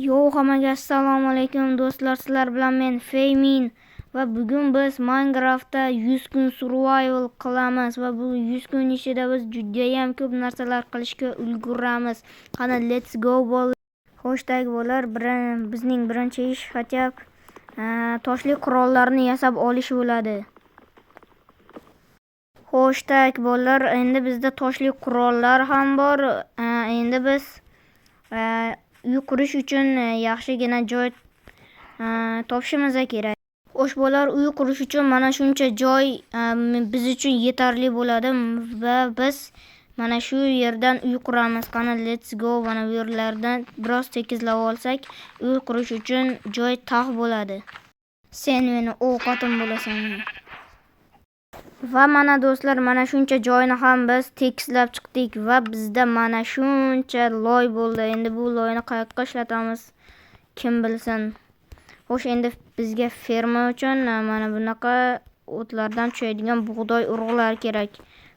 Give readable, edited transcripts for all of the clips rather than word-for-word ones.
Hammaga assalomu alaykum do'stlar, sizlar bilan men Feymin va bugun biz Minecraftda 100 kun survival qilamiz va bu 100 kun ichida biz juda ham ko'p narsalar qilishga ulguramiz. Qani let's go bol. Xo'sh, bo'lar, bizning birinchi ish хотя toshli qurollarni yasab olish bo'ladi. Xo'sh, bo'lar, endi bizda toshli qurollar ham bor. Endi biz uy qurish uchun yaxshigina joy topishimiz kerak. Xo'sh, bo'lar, uy qurish uchun mana shuncha joy biz uchun yetarli bo'ladi va biz mana shu yerdan uy quramiz. Qani let's go. Mana bu yerlardan biroz tekizlab olsak, uy qurish uchun joy taq bo'ladi. Sen meni ovqatim bo'lasan. Va mana do'stlar, mana shuncha joyni ham biz tekishlab chiqdik va bizda mana shuncha loy bo'ldi. Endi bu loyni qayoqqa ishlatamiz, kim bilsin. Xo'sh, endi bizga ferma uchun mana bunaqa o'tlardan tushadigan bug'doy urug'lar kerak.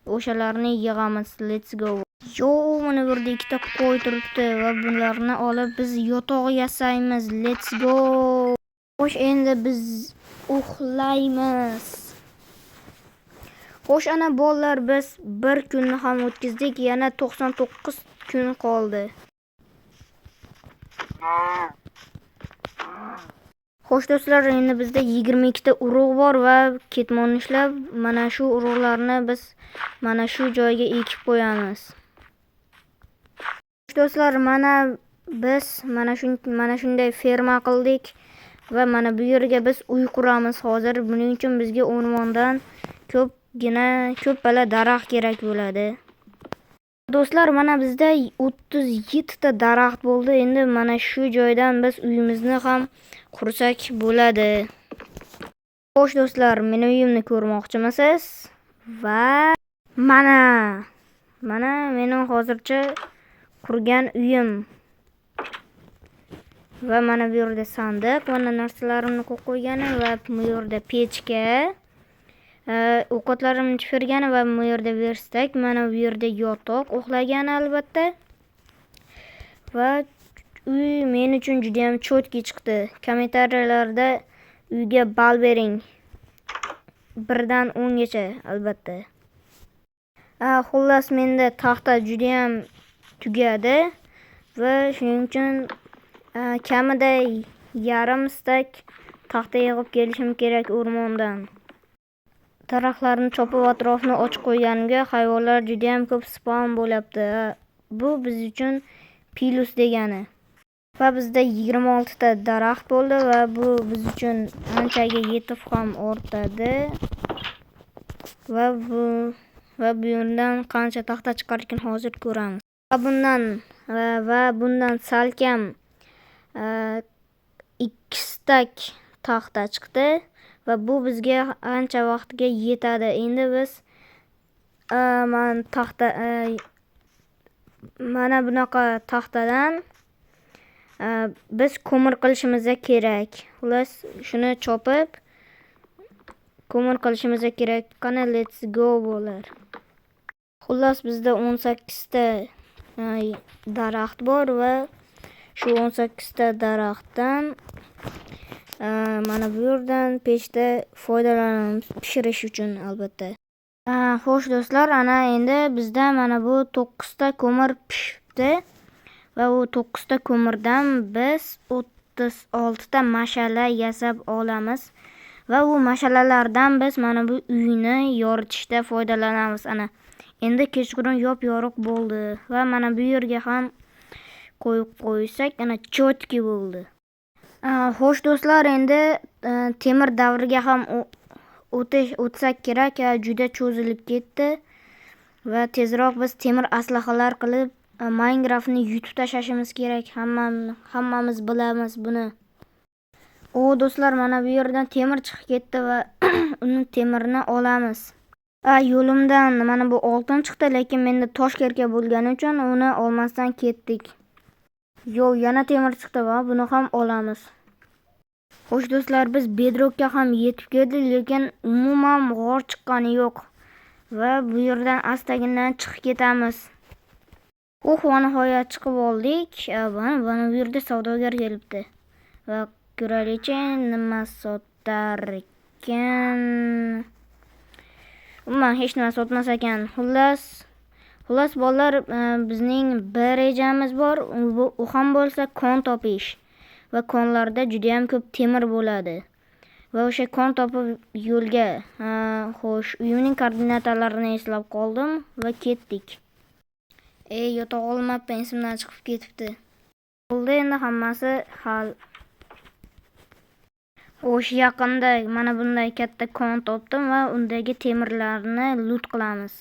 O'shalarni yig'amiz. Let's go. Mana bu yerda ikkita qo'y turibdi va bularni olib biz yotoq yasaymiz. Let's go. Xo'sh, endi biz uxlaymiz. Xo'sh, ana bolalar, biz bir kunni ham o'tkazdik, yana 99 kun qoldi. Xo'sh do'stlar, endi bizda 22 ta urug' bor va ketmonni ishlab, mana shu urug'larni biz mana shu joyga ekib qo'yamiz. Xo'sh do'stlar, mana biz mana shunday ferma qildik va mana bu yerga biz uy quramiz hozir. Buning uchun bizga o'rmondan ko'pala daraxt kerak bo'ladi. Do'stlar, mana bizda 37 ta daraxt bo'ldi. Endi mana shu joydan biz uyimizni ham qursak bo'ladi. Xo'sh do'stlar, meni uyimni ko'rmoqchimisiz? Va mana mening hozircha qurgan uyim. Va mana bu yerda sandiq, mana narsalarimni qo'yganim va bu yerda pechka, ovqatlarimni pishirgani va bu yerda verstak, mana bu yerda yotoq, uxlagani albatta. Va uy men uchun juda ham cho'tki chiqdi. Kommentariyalarda uyga ball bering. 1 dan 10 gacha albatta. Xullas, menda taxta juda ham tugadi va shuning uchun kamida yarim stak taxta yig'ib kelishim kerak o'rmondan. Daraxtlarni chopib atrofni ochib qo'yganimga hayvonlar juda ham ko'p spawn bo'lyapti. Bu biz uchun plus degani. Va bizda 26 ta daraxt bo'ldi va bu biz uchun anchaga yetib ham ortadi. Va bu yerdan qancha taxta chiqar ekan hozir ko'ramiz. Va bundan salkam 2 stak taxta chiqdi va bu bizga ancha vaqtga yetadi. Endi biz mana bunaqa taxtadan biz ko'mir qilishimiz kerak. Xullas, shuni chopib ko'mir qilishimiz kerak. Qani let's go bo'lar. Xullas, bizda 18 ta daraxt bor va shu 18 ta daraxtdan mana bu yerdan pechda foydalanamiz pishirish uchun albatta. Xo'sh do'stlar, ana endi bizda mana bu 9 ta ko'mir pishibdi va bu 9 ta ko'mirdan biz 36 ta mash'ala yasab olamiz va bu mash'alalardan biz mana bu uyni yoritishda foydalanamiz. Ana endi kechqurun yop-yorug' bo'ldi va mana bu yerga ham qo'yib qo'ysak, ana cho'tki bo'ldi. Xo'sh do'stlar, endi temir davriga ham o'tsak kerak. Juda cho'zilib ketdi va tezroq biz temir aslahalar qilib Minecraftni yutib tashlashimiz kerak. Hammamiz bilamiz buni. Do'stlar, mana bu yerdan temir chiqib ketdi va uni temirni olamiz. Yo'limdan mana bu oltin chiqdi, lekin menda tosh kerak bo'lgani uchun uni olmasdan ketdik. Yana temir chiqdi va buni ham olamiz. Xo'sh do'stlar, biz bedrockga ham yetib keldik, lekin umuman g'or chiqqani yo'q va bu yerdan astaginan chiqib ketamiz. Va nihoyat chiqib oldik. Mana bu yerda savdogar kelibdi. Va ko'raylikchi nima sotar ekan. Umuman hech nima sotmas ekan. Xullas bolalar, bizning bir rejamiz bor. U ham bo'lsa kon topish. Va konlarda juda ham ko'p temir bo'ladi. Va o'sha kon topib yo'lga, xo'sh, uyimning koordinatalarini eslab qoldim va ketdik. Yota olmabman, esimdan chiqib ketibdi. Bo'ldi, endi hammasi hal. O'sha yaqinda mana bunday katta kon topdim va undagi temirlarni loot qilamiz.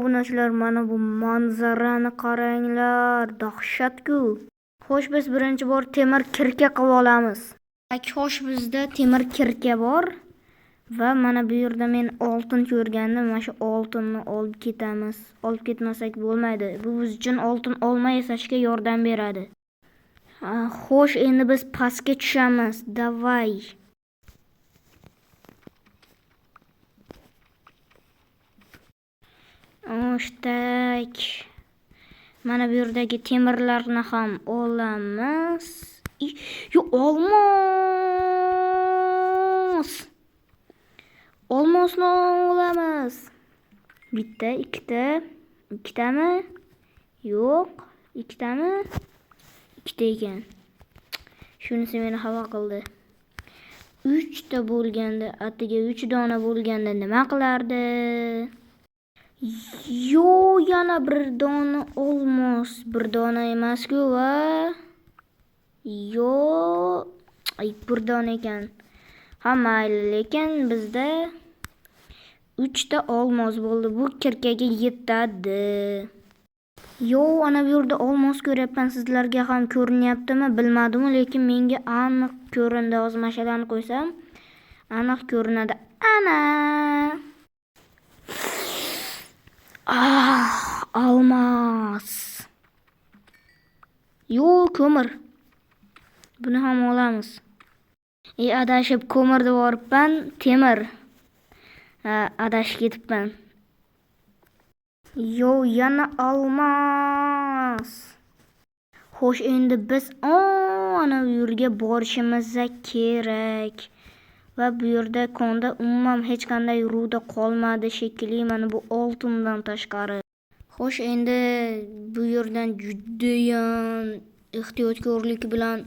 Bunachilar, mana bu manzarani qaranglar, dahshatku. Xo'sh, biz birinchi bor temir kirka qilib olamiz. Xo'sh, bizda temir kirka bor va mana bu yerda men oltin ko'rgandim. Mana shu oltinni olib ketamiz. Olib ketmasak bo'lmaydi. Bu biz uchun oltin olma yasashga yordam beradi. Xo'sh, endi biz pastga tushamiz. Davay. O'shtak. Mana bu yerdagi temirlarni ham olamiz. Olmos. Olmosni olamiz. Bitta, ikkita. Ikkitami? Yo'q. Ikkitami? Ikkita ekan. Shunisi meni xafa qildi. 3 ta bo'lganda, atiga 3 dona bo'lganda nima qilardi? Yana bir dona olmos. Bir dona emas-ku va bir dona ekan. Mayli, lekin bizda 3 ta olmos bo'ldi. Bu kirkaga yetadi. Ana bu yerda olmos ko'ryapman. Sizlarga ham ko'rinyaptimi bilmadim, lekin menga aniq ko'rindi. Hozir mashalani qo'ysam, aniq ko'rinadi. Ana! Olmos. Ko'mir. Buni ham olamiz. Adashib ko'mirni boribman, temir. Adashib ketibman. Yana olmos. Xo'sh, endi biz ana bu yerga borishimiz kerak. Va bu yerda konda umuman hech qanday ruda qolmadi shekilli, mana bu oltindan tashqari. Xo'sh, endi bu yerdan juda ham ehtiyotkorlik bilan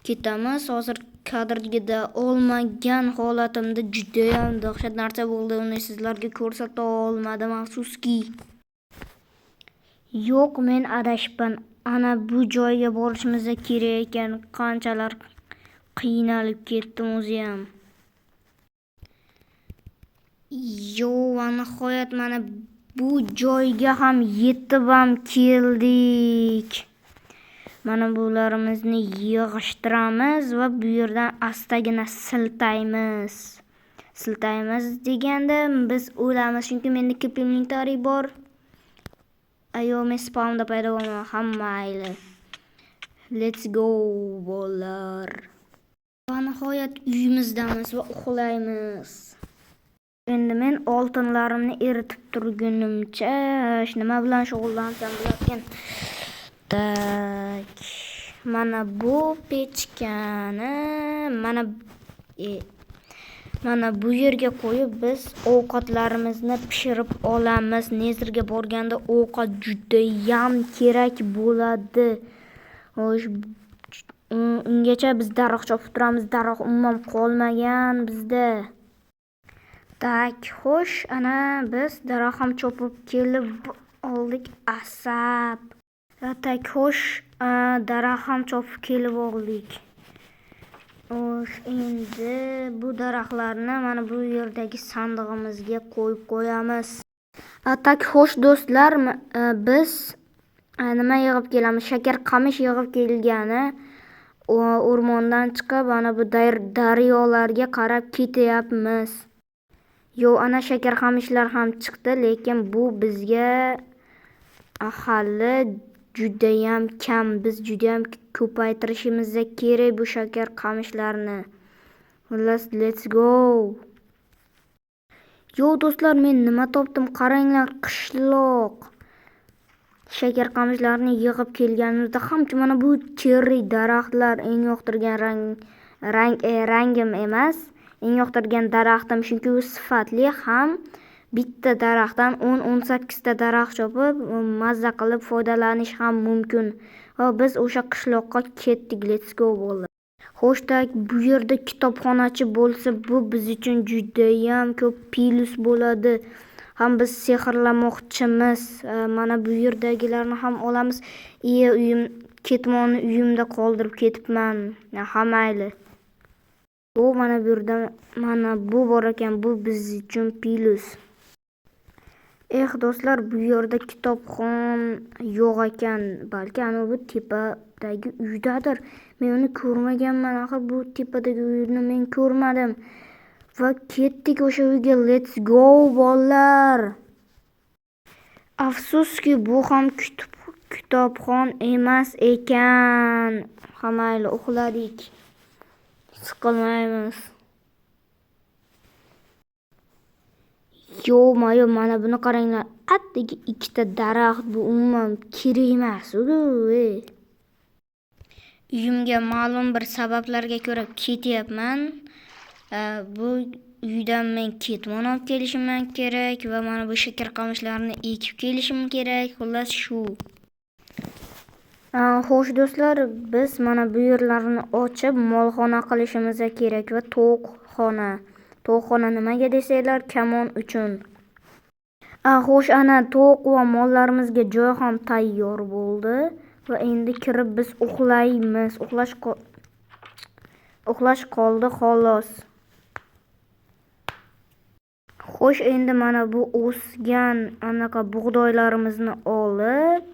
ketamiz. Hozir kadrga olmagan holatimda juda ham dahshat narsa bo'ldi. Uni sizlarga ko'rsata olmadim, afsuski. Men adashibman. Ana bu joyga borishimiz kerak ekan. Qanchalar qiynalib ketdim o'zi ham. Nihoyat mana bu joyga ham yetib ham keldik. Mana bularimizni yig'ishtiramiz va bu yerdan astagina siltaymiz. Siltaymiz deganda biz o'lamiz, chunki menda ko'p inventariy bor. Men spawnda paydo bo'lmayman. Mayli. Let's go bolalar. Nihoyat uyimizdamiz va uxlaymiz. Endi men oltinlarimni eritib turgunimcha nima bilan shug'ullansam bo'larkan. Tak. Mana bu pechkani mana bu yerga qo'yib biz ovqatlarimizni pishirib olamiz. Nezirga borganda ovqat juda ham kerak bo'ladi. Xo'sh, ungacha biz daraxt chopib turamiz. Daraxt umuman qolmagan bizda. Tak, xo'sh, ana biz daraxt ham chopib kelib oldik. Asab. Tak, xo'sh, daraxt ham chopib kelib oldik. Xo'sh, endi bu daraxtlarni mana bu yerdagi sandig'imizga qo'yib qo'yamiz. Tak, xo'sh do'stlar, biz nima yig'ib kelamiz? Shakar qamish yig'ib kelgani o'rmondan chiqib, ana bu daryolarga qarab ketyapmiz. Ana shakar qamishlar ham chiqdi, lekin bu bizga hali juda ham kam. Biz juda ham ko'paytirishimiz kerak bu shakar qamishlarni. Let's go. Yo do'stlar, men nima topdim? Qaranglar, qishloq. Shakar qamishlarni yig'ib kelganimizda hamcha mana bu cherry daraxtlar eng yoqtirgan rangim emas. Eng yoqtirgan daraxtim, chunki u sifatli ham bitta daraxtdan 10-18 ta daraxt chopib, mazza qilib foydalanish ham mumkin. Va biz o'sha qishloqqa ketdik. Let's go bo'ldi. Xo'sh, bu yerda kitobxonachi bo'lsa, bu biz uchun juda ko'p plus bo'ladi. Ham biz sehrlamoqchimiz. Mana bu yerdagilarni ham olamiz. Ketmonni uyimda qoldirib ketibman. Ha mayli. Mana bu yerda mana bu bor ekan, bu biz uchun plus. Do'stlar, bu yerda kitobxon yo'q ekan. Balki ana bu tepadagi uydadir. Men uni ko'rmaganman. Axir bu tepadagi uyni men ko'rmadim. Va ketdik o'sha uyga. Let's go bolalar. Afsuski, bu ham kitobxon emas ekan. Ha mayli, uxladik. Siqilmaymiz. Mayo, mana buni qaranglar. Attagi ikkita daraxt, bu umuman kerak emas. Uyimga ma'lum bir sabablarga ko'ra ketyapman. Bu uydan men ketmon olib kelishim kerak va mana bu shakar qamishlarni ekib kelishim kerak. Xullas shu. Xo'sh do'stlar, biz mana bu yerlarni ochib molxona qilishimiz kerak va tovuqxona. Tovuqxona nimaga desanglar, kamon uchun. Xo'sh, ana tovuq va mollarimizga joy ham tayyor bo'ldi va endi kirib biz uxlaymiz. Uxlash qoldi xolos. Xo'sh, endi mana bu o'sgan anaqa bug'doylarimizni olib,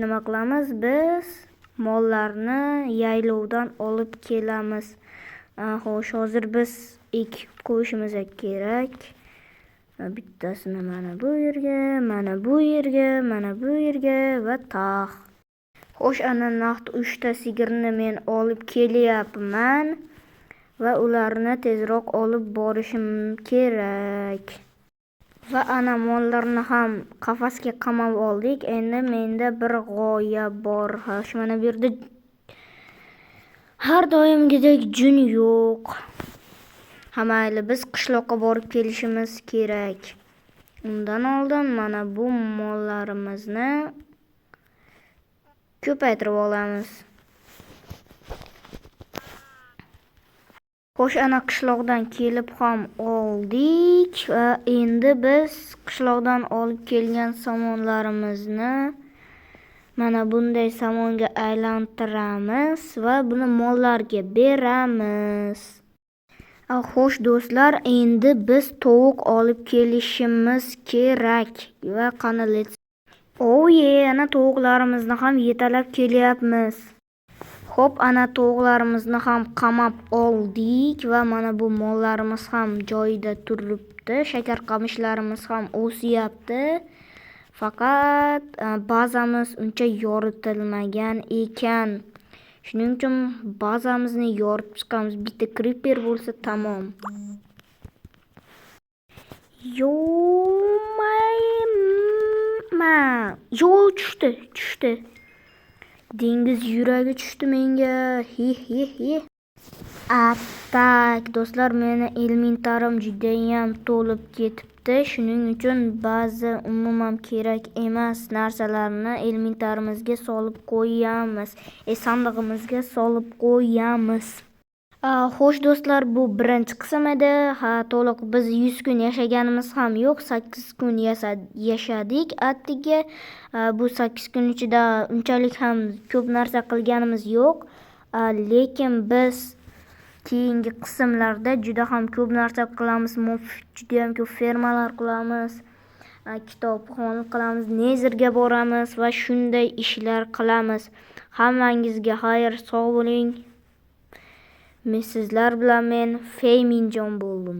nima qilamiz? Biz mollarni yaylovdan olib kelamiz. Xo'sh, hozir biz ekib qo'yishimiz kerak. Bittasini mana bu yerga, mana bu yerga, mana bu yerga va taq. Xo'sh, ana naqd 3 ta sigirni men olib kelyapman va ularni tezroq olib borishim kerak. Va ana mollarni ham qafasga qamab oldik. Endi menda bir g'oya bor. Xo'sh, mana bu yerda har doimgidek jun yo'q. Ha mayli, biz qishloqqa borib kelishimiz kerak. Undan oldin mana bu mollarimizni ko'paytirib olamiz. Xo'sh, ana qishloqdan kelib ham oldik va endi biz qishloqdan olib kelgan somonlarimizni mana bunday somonga aylantiramiz va buni mollarga beramiz. Xo'sh do'stlar, endi biz tovuq olib kelishimiz kerak va qani ana tovuqlarimizni ham yetalab kelyapmiz. Xo'p, ana tovuqlarimizni ham qamab oldik va mana bu mollarimiz ham joyida turibdi. Shakar qamishlarimiz ham o'syapti. Faqat bazamiz uncha yoritilmagan ekan. Shuning uchun bazamizni yoritib chiqamiz. Bitta creeper bo'lsa tamom. Tushdi. Dengiz yuragi tushdi menga. Attak do'stlar, meni elementarim judayam to'lib ketibdi. Shuning uchun ba'zi umuman kerak emas narsalarni elementarimizga solib qo'yamiz. Sandig'imizga solib qo'yamiz. Xo'sh do'stlar, bu birinchi qism edi. To'liq biz 100 kun yashaganimiz ham yo'q. 8 kun yashadik attiga. Bu 8 kun ichida unchalik ham ko'p narsa qilganimiz yo'q. Lekin biz keyingi qismlarda juda ham ko'p narsa qilamiz. Juda ham ko'p fermalar qilamiz. Kitobxona qilamiz, nezerga boramiz va shunday ishlar qilamiz. Hammangizga xayr, sog' bo'ling. Sizlar bilan men Feyminjon bo'ldim.